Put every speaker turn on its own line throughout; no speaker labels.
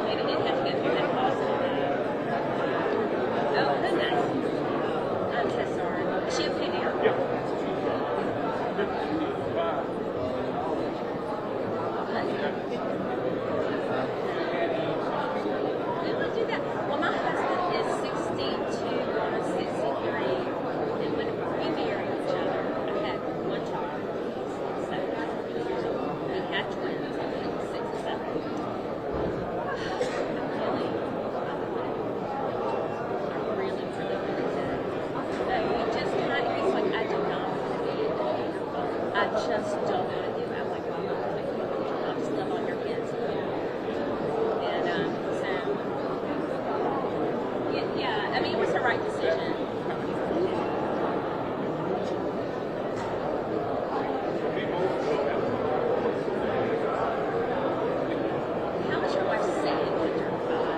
Maybe he didn't have to go through that process. Oh, goodness. I'm so sorry. Is she okay now?
Yeah.
Who would do that? Well, my husband is 62 or 63, and when we married each other, I had one child. So we had twins, I think 6 or 7. Really did. So you just kind of, he's like, I do not want to be a daddy. I just don't want to do it. I'm like, well, I'll just love on your kids. And so, yeah, I mean, it was the right decision. How much your wife saved when you're 5?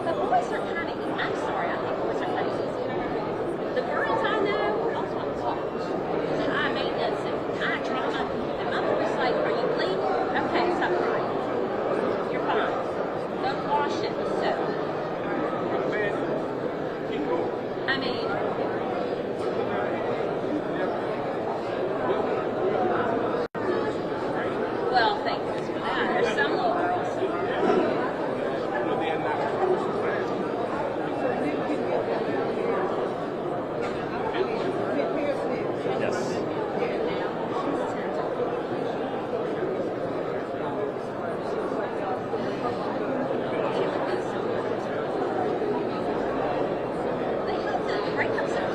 The boys are kind of, I'm sorry, I think boys are kind of easy. The girls I know, also on watch. High maintenance and high trauma. And my boy's like, are you bleeding? Okay, stop crying. You're fine. Go wash it with soap. I mean, well, thank goodness for that. There's some little girls. They have to break up some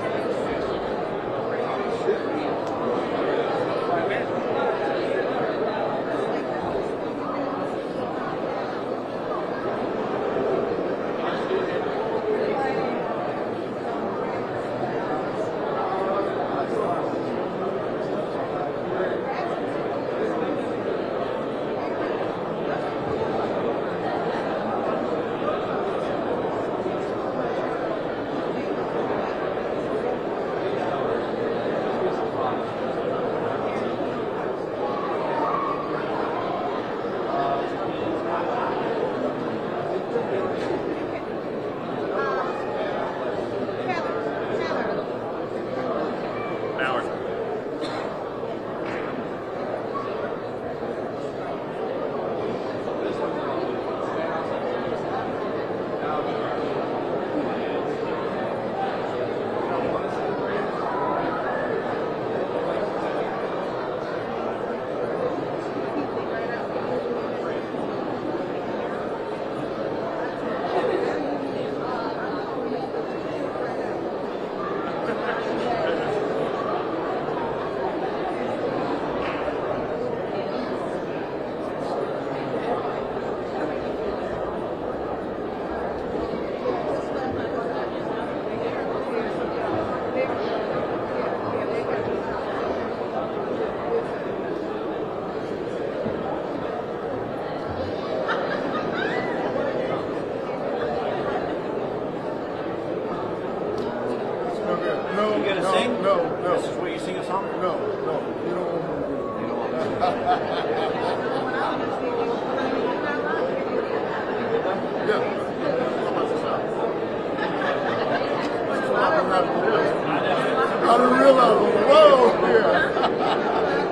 I didn't realize, whoa, yeah.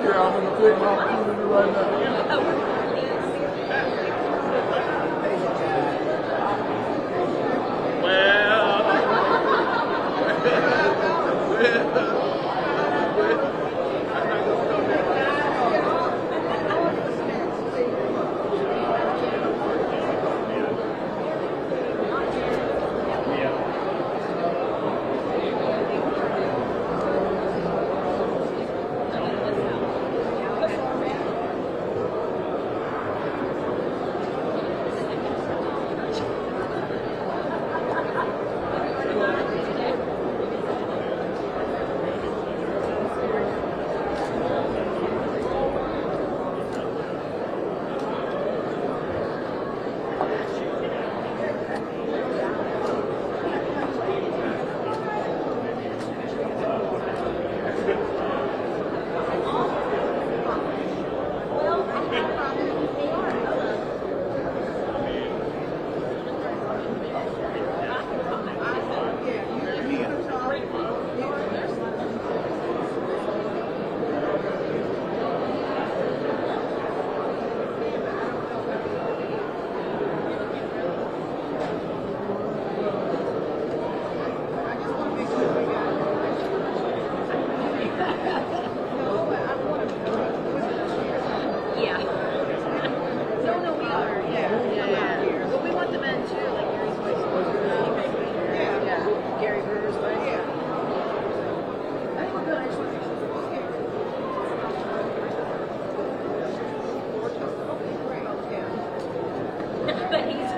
Yeah, I'm going to take my opportunity right now.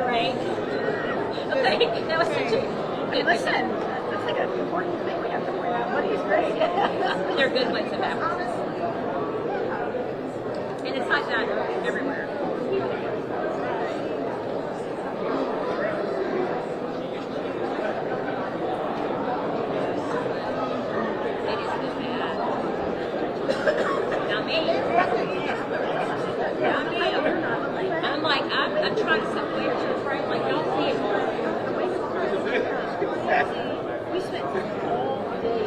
great. Okay, that was such a good
Listen, that's like an important thing we have to point out. But he's great.
They're good ones of apples. And it's like that everywhere. It is good bad. Now me. I'm like, I'm trying to sit way to the front, like, don't see it.
We spent all day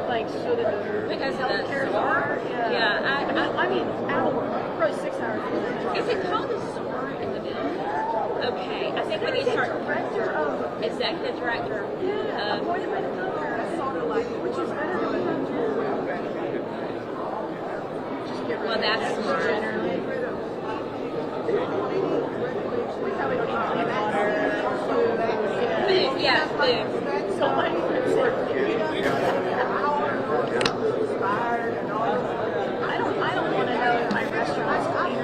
like so that
Because of the
healthcare
SOAR?
bar.
Yeah,
I mean, probably 6 hours.
is it called a SOAR in the middle? Okay, I think we need to start.
Director of
Executive director of.
appointed by the governor, sort of like, which is better than the
Well, that's smart.
generally. We probably don't even need water.
Food, yeah, food.
So much I don't want to know that my restaurant's clean.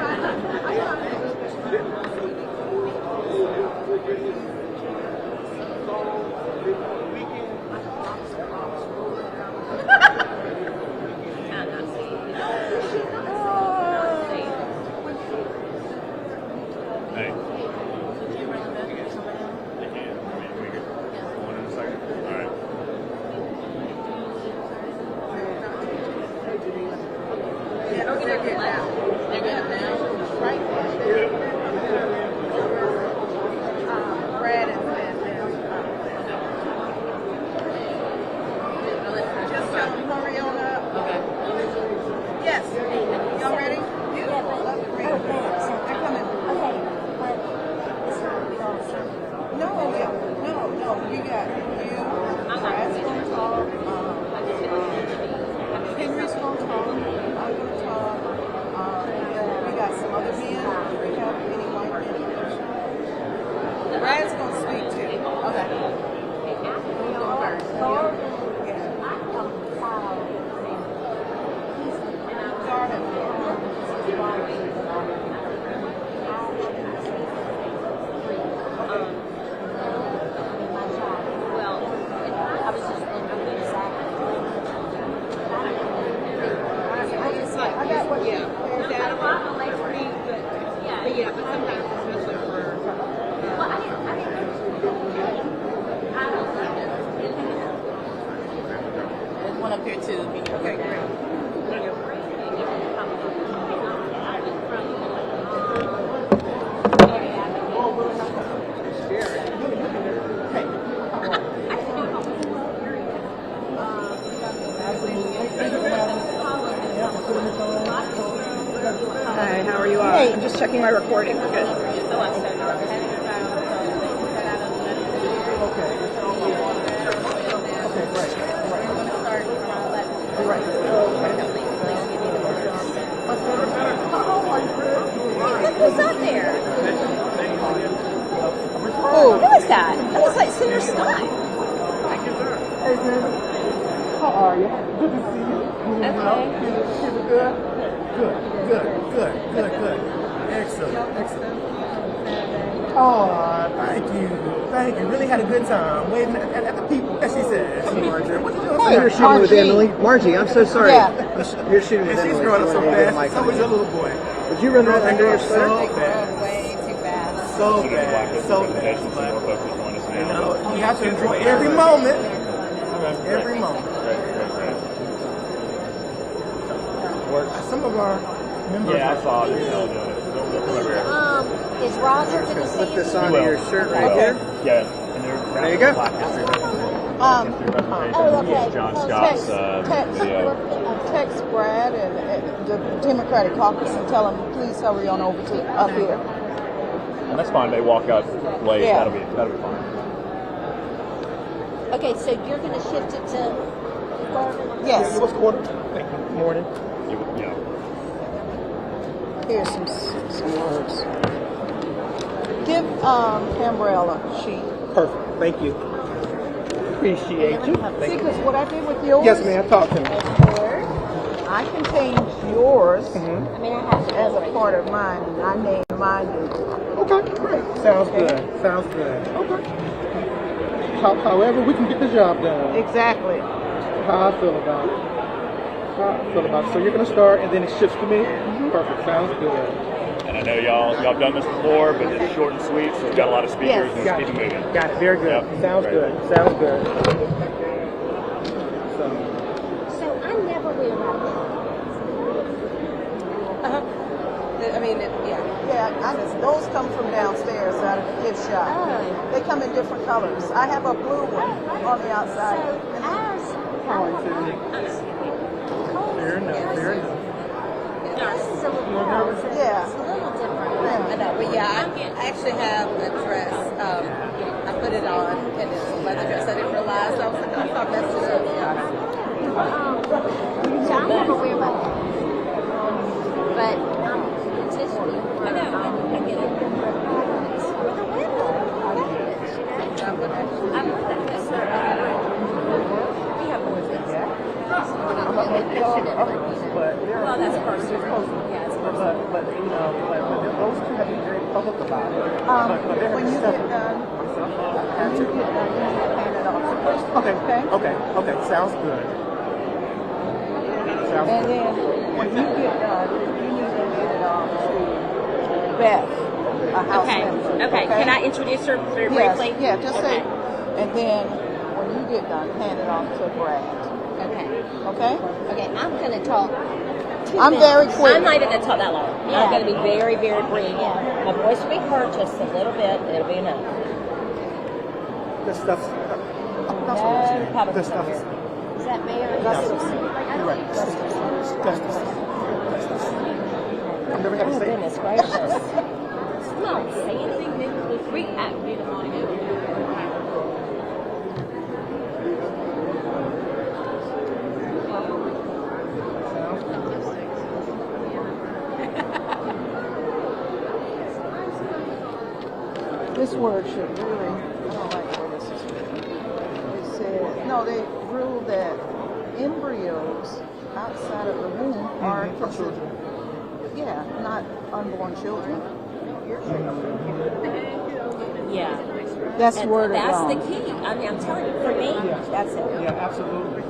Hey. One in a second. All right.
Yeah, don't get it now.
They're good now.
Right there. Brad and just hurry on up.
Okay.
Yes. Y'all ready? Yeah. They're coming. No, you got you. Brad's gonna talk. Henry's gonna talk. I'm gonna talk. We got some other men. We have any white men. Brad's gonna speak too. Okay. You go first. Yeah. Garden.
Well, I was just
I got what you.
yeah, but sometimes especially for. Well, I didn't.
There's one up here too. Okay, great. Hi, how are you all? Hey, I'm just checking my recording. We're good.
Who's up there?
Oh,
Who is that? That looks like Senator Scott.
Hey, man. How are you? Good to see you. Keep it good? Good. Excellent. Oh, thank you. Really had a good time waiting at the people, as she said. What you doing?
Hey, you're shooting with Emily. Margie, I'm so sorry.
Yeah.
You're shooting with
And she's
Emily.
growing up so
I need to get
fast.
my
So is your little boy.
Would you run that under your
So
sweater?
fast.
way too fast.
So fast. You know, you have to enjoy every moment. Every moment. Some of our members.
Yeah, I saw it. Doing it. Don't come over here.
Is Roger going to
Put this onto
Well,
your shirt right here.
Yeah, and
There you go.
Black history presentation. It's John Scott's video.
Text Brad and the Democratic Caucus and tell them please hurry on over to up here.
And that's fine. They walk out late.
Yeah.
That'll be fine.
Okay, so you're going to shift it to Garvin?
Yes.
What's quarter? Morning.
Yeah.
Here's some words. Give Cambrella a sheet.
Perfect. Thank you. Appreciate you.
See, because what I did with yours.
Yes, ma'am. Talk to me.
I can change yours
I mean, I have to
as a part of mine, and I named mine.
Okay, great. Sounds good. Sounds good. Okay. However, we can get the job done.
Exactly.
How I feel about it. So you're gonna start, and then it shifts to me. Perfect. Sounds good.
And I know y'all have done this before, but it's short and sweet, so we've got a lot of speakers and
Got
keep it moving.
it. Got it. Very good.
Yep.
Sounds
Great.
good. Sounds good. So.
So I never wear my
I mean, yeah, those come from downstairs out of the gift shop.
Oh.
They come in different colors. I have a blue one on the outside.
ours.
Fair enough. Fair enough.
This is a little different.
Yeah.
It's a little different.
I know, but yeah, I actually have a dress. I put it on, and it's a leather dress. I didn't realize. I was like, I thought that's just
So I never wear my but petitioning for I get it. For the women, I love it, we have more things.
well, that's personal. Yeah, it's personal.
But those two have to be very public about it.
When you get done, you need to hand it off first.
Okay. Sounds good. Sounds
And
good.
then when you get done, you need to hand it off to Beth, a house member.
Okay. Can I introduce her very
Yes,
briefly?
yeah, just say,
Okay.
and then when you get done, hand it off to Brad.
Okay.
Okay?
Okay, I'm going to talk.
I'm very quick.
I'm not even going to talk that long.
Yeah.
I'm going to be very, very brief. My voice will be heard just a little bit. It'll be enough.
This stuff's.
No public
This stuff is.
Is that mayor?
You're right. Justice. I've never had to
Oh,
say
goodness gracious. Come on, say anything new. We actually don't want to go.
This word should really, I don't like where this is written. It said, no, they ruled that embryos outside of the womb are considered, yeah, not unborn children.
Yeah.
That's
And
worded
that's
wrong.
the key. I mean, I'm telling you, for me, that's it.
Yeah, absolutely.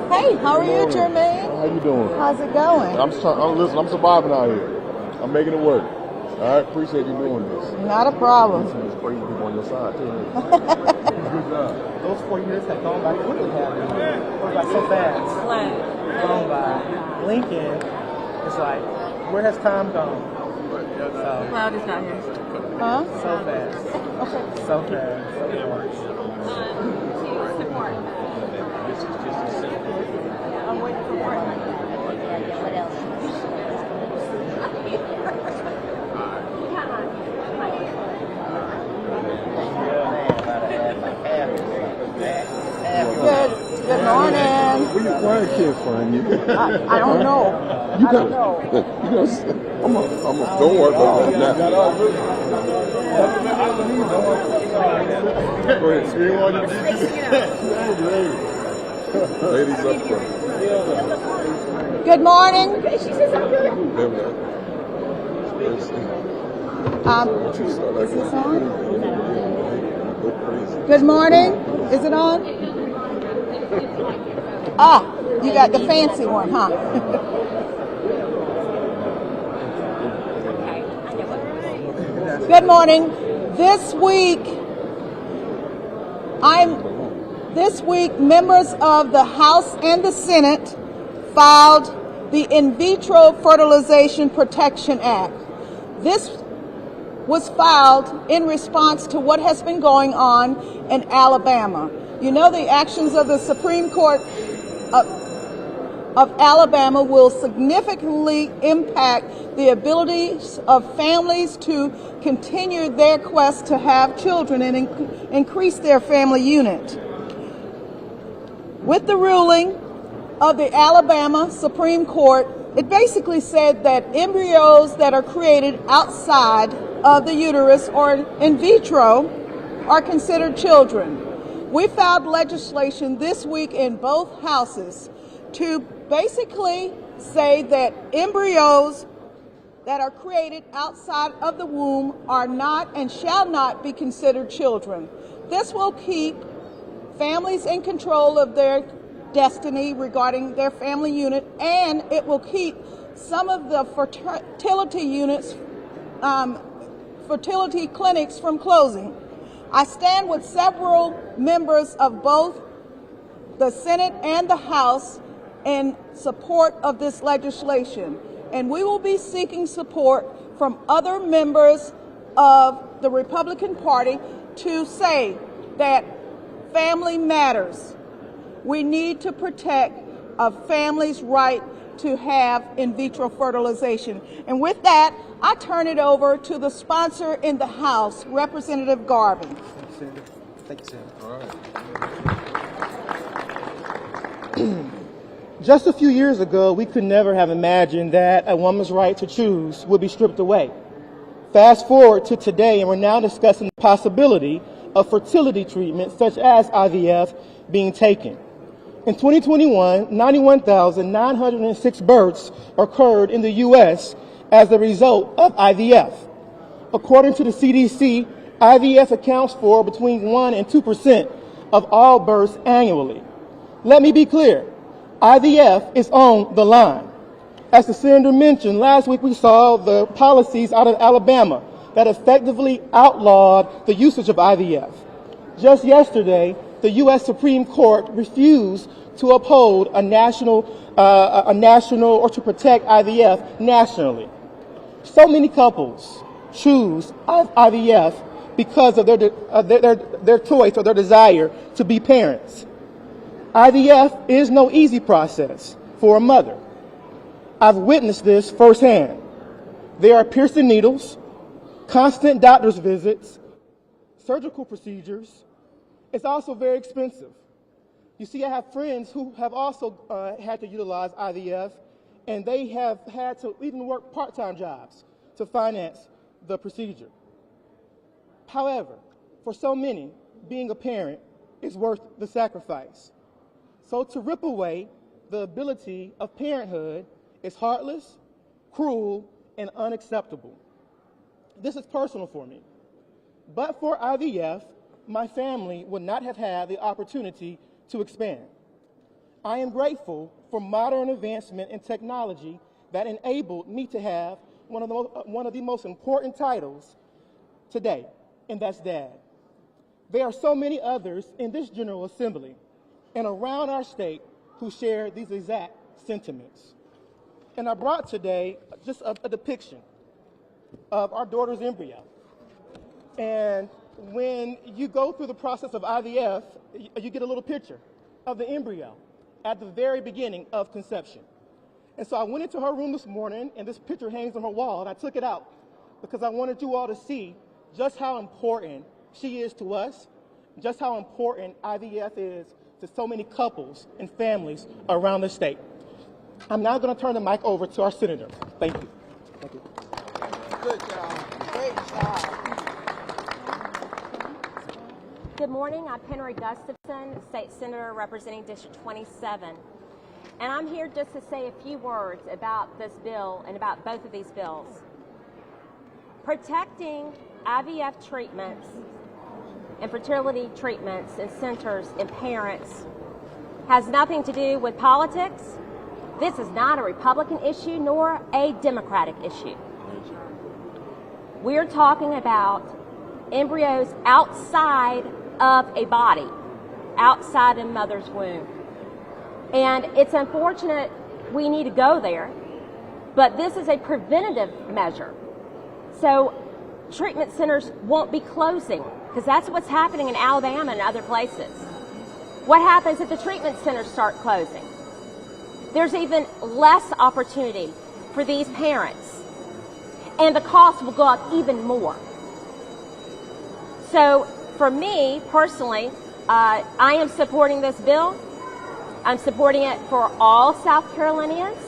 Hey, how are you, Jermaine?
How you doing?
How's it going?
I'm surviving out here. I'm making it work. I appreciate you doing this.
Not a problem.
There's crazy people on your side too. Good job.
Those 4 years have gone by quickly, haven't they? It goes by so fast. Gone by. Blinking. It's like, where has time gone? So,
Cloud is not here.
Huh?
so fast.
Okay.
So fast. So fast.
I'm waiting for Brad.
What else?
Good morning.
Where your quiet kids find you?
I don't know. I don't know.
Don't worry about that. Go ahead, scream all you can. Ladies up front.
Good morning.
There we go.
Is this on? Good morning. Is it on? Ah, you got the fancy one, huh? Good morning. This week, members of the House and the Senate filed the In Vitro Fertilization Protection Act. This was filed in response to what has been going on in Alabama. You know, the actions of the Supreme Court of Alabama will significantly impact the abilities of families to continue their quest to have children and increase their family unit. With the ruling of the Alabama Supreme Court, it basically said that embryos that are created outside of the uterus or in vitro are considered children. We filed legislation this week in both houses to basically say that embryos that are created outside of the womb are not and shall not be considered children. This will keep families in control of their destiny regarding their family unit, and it will keep some of the fertility clinics from closing. I stand with several members of both the Senate and the House in support of this legislation, and we will be seeking support from other members of the Republican Party to say that family matters. We need to protect a family's right to have in vitro fertilization. And with that, I turn it over to the sponsor in the House, Representative Garvin.
Thank you, Senator.
All right.
Just a few years ago, we could never have imagined that a woman's right to choose would be stripped away. Fast forward to today, and we're now discussing the possibility of fertility treatments such as IVF being taken. In 2021, 91,906 births occurred in the U.S. as a result of IVF. According to the CDC, IVF accounts for between 1% and 2% of all births annually. Let me be clear, IVF is on the line. As the senator mentioned, last week we saw the policies out of Alabama that effectively outlawed the usage of IVF. Just yesterday, the U.S. Supreme Court refused to uphold a national or to protect IVF nationally. So many couples choose IVF because of their choice or their desire to be parents. IVF is no easy process for a mother. I've witnessed this firsthand. There are piercing needles, constant doctor's visits, surgical procedures. It's also very expensive. You see, I have friends who have also had to utilize IVF, and they have had to even work part-time jobs to finance the procedure. However, for so many, being a parent is worth the sacrifice. So to rip away the ability of parenthood is heartless, cruel, and unacceptable. This is personal for me. But for IVF, my family would not have had the opportunity to expand. I am grateful for modern advancement in technology that enabled me to have one of the most important titles today, and that's Dad. There are so many others in this General Assembly and around our state who share these exact sentiments. And I brought today just a depiction of our daughter's embryo. And when you go through the process of IVF, you get a little picture of the embryo at the very beginning of conception. And so I went into her room this morning, and this picture hangs on her wall, and I took it out because I wanted you all to see just how important she is to us, just how important IVF is to so many couples and families around the state. I'm now going to turn the mic over to our senator. Thank you. Thank you.
Good job. Great job.
Good morning. I'm Henry Gustafson, State Senator representing District 27. And I'm here just to say a few words about this bill and about both of these bills. Protecting IVF treatments and fertility treatments in centers and parents has nothing to do with politics. This is not a Republican issue nor a Democratic issue. We're talking about embryos outside of a body, outside a mother's womb. And it's unfortunate we need to go there, but this is a preventative measure. So treatment centers won't be closing, because that's what's happening in Alabama and other places. What happens if the treatment centers start closing? there's even less opportunity for these parents, and the cost will go up even more. So for me personally, I am supporting this bill. I'm supporting it for all South Carolinians.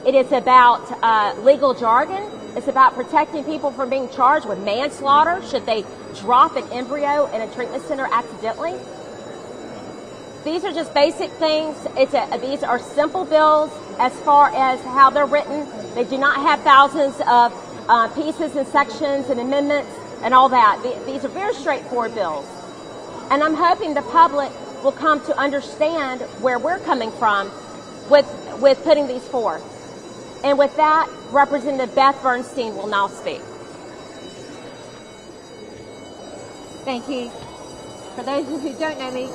It is about legal jargon. It's about protecting people from being charged with manslaughter should they drop an embryo in a treatment center accidentally. These are just basic things. These are simple bills as far as how they're written. They do not have thousands of pieces and sections and amendments and all that. These are very straightforward bills. And I'm hoping the public will come to understand where we're coming from with putting these forth. And with that, Representative Beth Bernstein will now speak.
Thank you. For those who don't know me,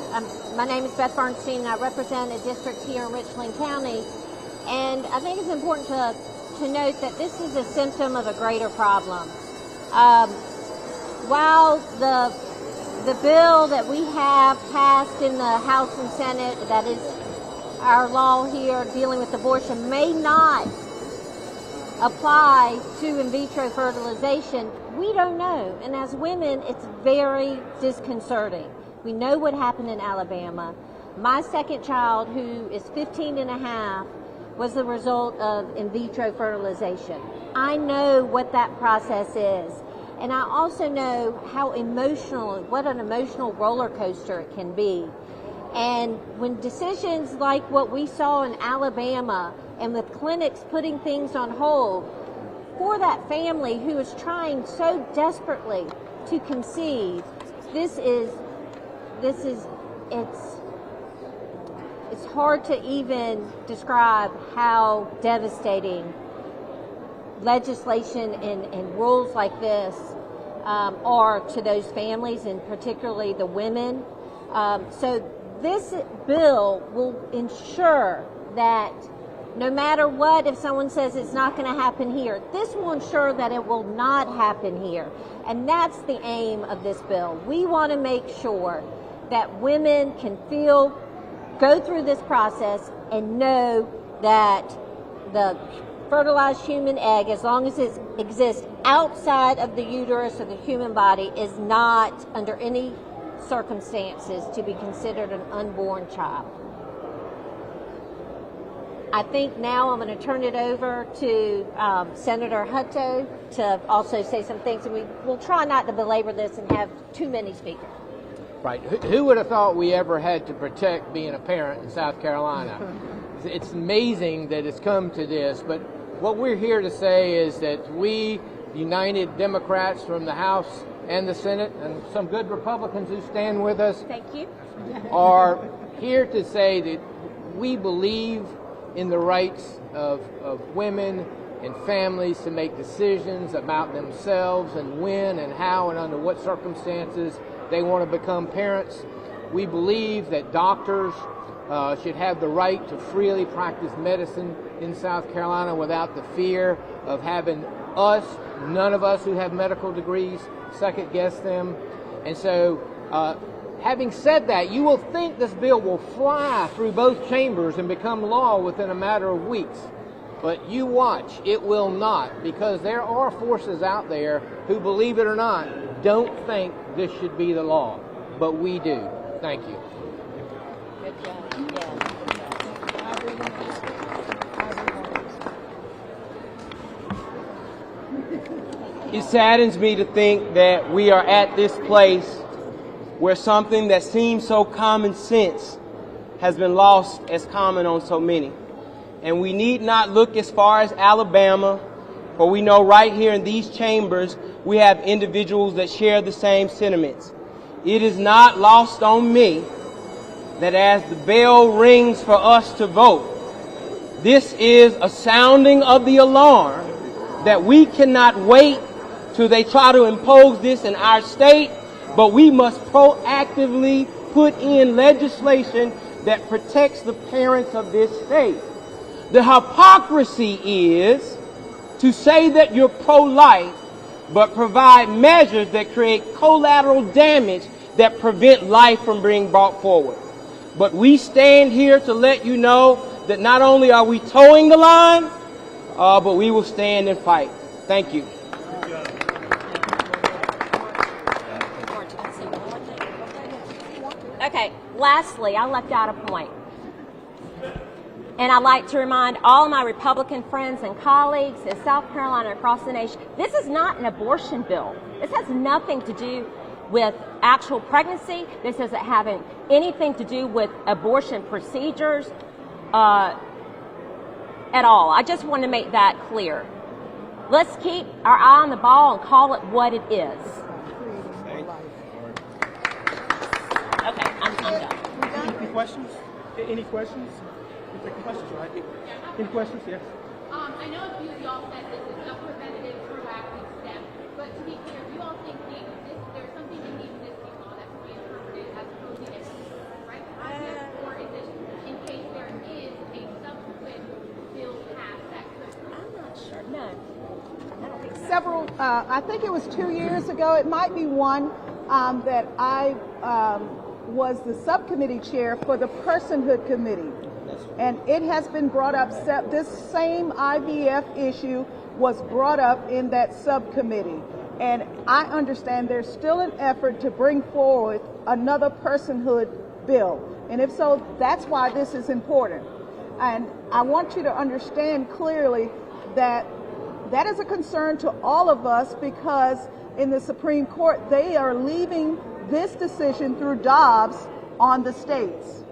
my name is Beth Bernstein, and I represent a district here in Richland County. And I think it's important to note that this is a symptom of a greater problem. While the bill that we have passed in the House and Senate, that is our law here dealing with abortion, may not apply to in vitro fertilization, we don't know. And as women, it's very disconcerting. We know what happened in Alabama. My second child, who is 15 and a half, was the result of in vitro fertilization. I know what that process is. And I also know what an emotional roller coaster it can be. And when decisions like what we saw in Alabama, and with clinics putting things on hold, for that family who is trying so desperately to conceive, it's hard to even describe how devastating legislation and rules like this are to those families, and particularly the women. So this bill will ensure that no matter what, if someone says it's not going to happen here, this will ensure that it will not happen here. And that's the aim of this bill. We want to make sure that women can go through this process and know that the fertilized human egg, as long as it exists outside of the uterus of the human body, is not under any circumstances to be considered an unborn child. I think now I'm going to turn it over to Senator Hutto to also say some things, and we'll try not to belabor this and have too many speakers.
Right. Who would have thought we ever had to protect being a parent in South Carolina? It's amazing that it's come to this, but what we're here to say is that we, United Democrats from the House and the Senate, and some good Republicans who stand with us,
Thank you.
are here to say that we believe in the rights of women and families to make decisions about themselves and when and how and under what circumstances they want to become parents. We believe that doctors should have the right to freely practice medicine in South Carolina without the fear of having none of us who have medical degrees, second guess them. And so having said that, you will think this bill will fly through both chambers and become law within a matter of weeks. But you watch, it will not, because there are forces out there who, believe it or not, don't think this should be the law. But we do. Thank you.
Good job.
It saddens me to think that we are at this place where something that seems so common sense has been lost as common on so many. And we need not look as far as Alabama, for we know right here in these chambers we have individuals that share the same sentiments. It is not lost on me that as the bell rings for us to vote, this is a sounding of the alarm that we cannot wait till they try to impose this in our state, but we must proactively put in legislation that protects the parents of this state. The hypocrisy is to say that you're pro-life, but provide measures that create collateral damage that prevent life from being brought forward. But we stand here to let you know that not only are we towing the line, but we will stand and fight. Thank you.
Okay, lastly, I left out a point. And I'd like to remind all my Republican friends and colleagues in South Carolina and across the nation, this is not an abortion bill. This has nothing to do with actual pregnancy. This isn't having anything to do with abortion procedures at all. I just want to make that clear. Let's keep our eye on the ball and call it what it is. Okay, I'm done.
Any questions? Any questions? We'll take the questions, right? Any questions? Yes.
I know a few of y'all said this is a preventative proactive step, but to be clear, do you all think there's something in the existing law that can be interpreted as posing a right process, or is it in case there is a subsequent bill passed that could?
I'm not sure. No. I don't think so.
Several, I think it was 2 years ago, it might be one, that I was the subcommittee chair for the Personhood Committee. And it has been brought up, this same IVF issue was brought up in that subcommittee. And I understand there's still an effort to bring forward another personhood bill. And if so, that's why this is important. And I want you to understand clearly that that is a concern to all of us, because in the Supreme Court, they are leaving this decision through Dobbs on the states.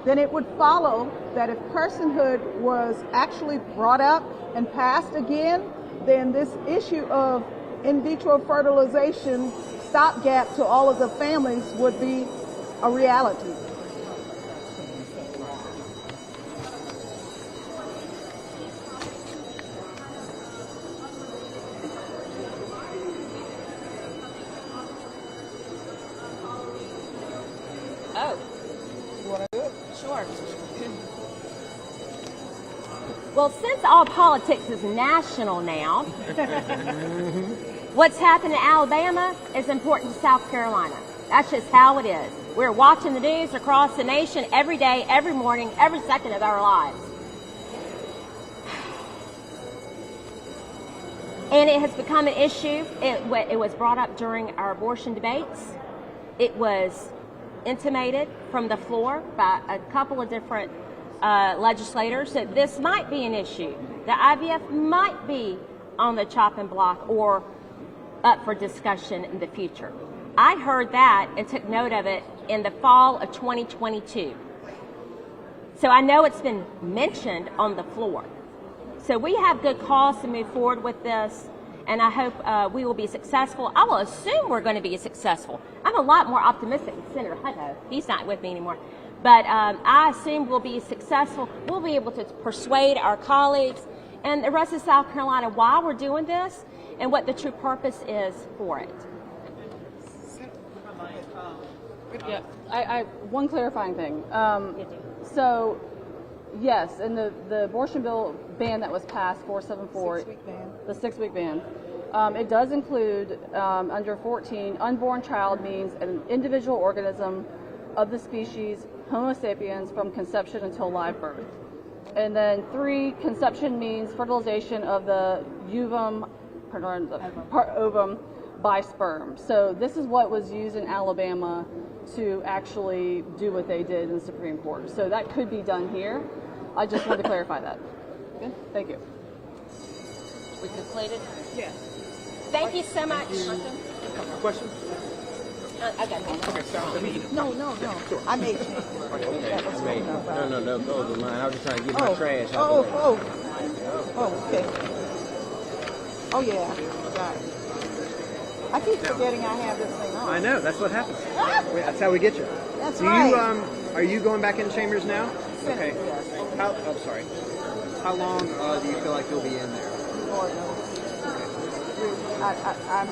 Then it would follow that if personhood was actually brought up and passed again, then this issue of in vitro fertilization stopgap to all of the families would be a reality.
Oh.
You want to do it?
Sure. Well, since all politics is national now, what's happened in Alabama is important to South Carolina. That's just how it is. We're watching the news across the nation every day, every morning, every second of our lives. And it has become an issue. It was brought up during our abortion debates. It was intimated from the floor by a couple of different legislators that this might be an issue. The IVF might be on the chopping block or up for discussion in the future. I heard that and took note of it in the fall of 2022. So I know it's been mentioned on the floor. So we have good cause to move forward with this, and I hope we will be successful. I will assume we're going to be successful. I'm a lot more optimistic than Senator Hutto. He's not with me anymore. But I assume we'll be successful. We'll be able to persuade our colleagues and the rest of South Carolina why we're doing this and what the true purpose is for it.
Yeah, I one clarifying thing. So, yes, in the abortion bill ban that was passed, 474,
6-week ban.
the 6-week ban, it does include under 14, unborn child means an individual organism of the species Homo sapiens from conception until live birth. And then 3, conception means fertilization of the ovum by sperm. So this is what was used in Alabama to actually do what they did in the Supreme Court. So that could be done here. I just wanted to clarify that. Good, thank you.
We concluded?
Yes.
Thank you so much.
Question?
Okay.
No. I made you.
No, go over mine. I was just trying to get my trash out the way.
Okay. Oh, yeah. Got it. I keep forgetting I have this thing on.
I know, that's what happens. That's how we get you.
That's
Do
right.
you, are you going back in chambers now?
Senate,
Okay.
yes.
Sorry. How long do you feel like you'll be in there?
Lord knows. I'm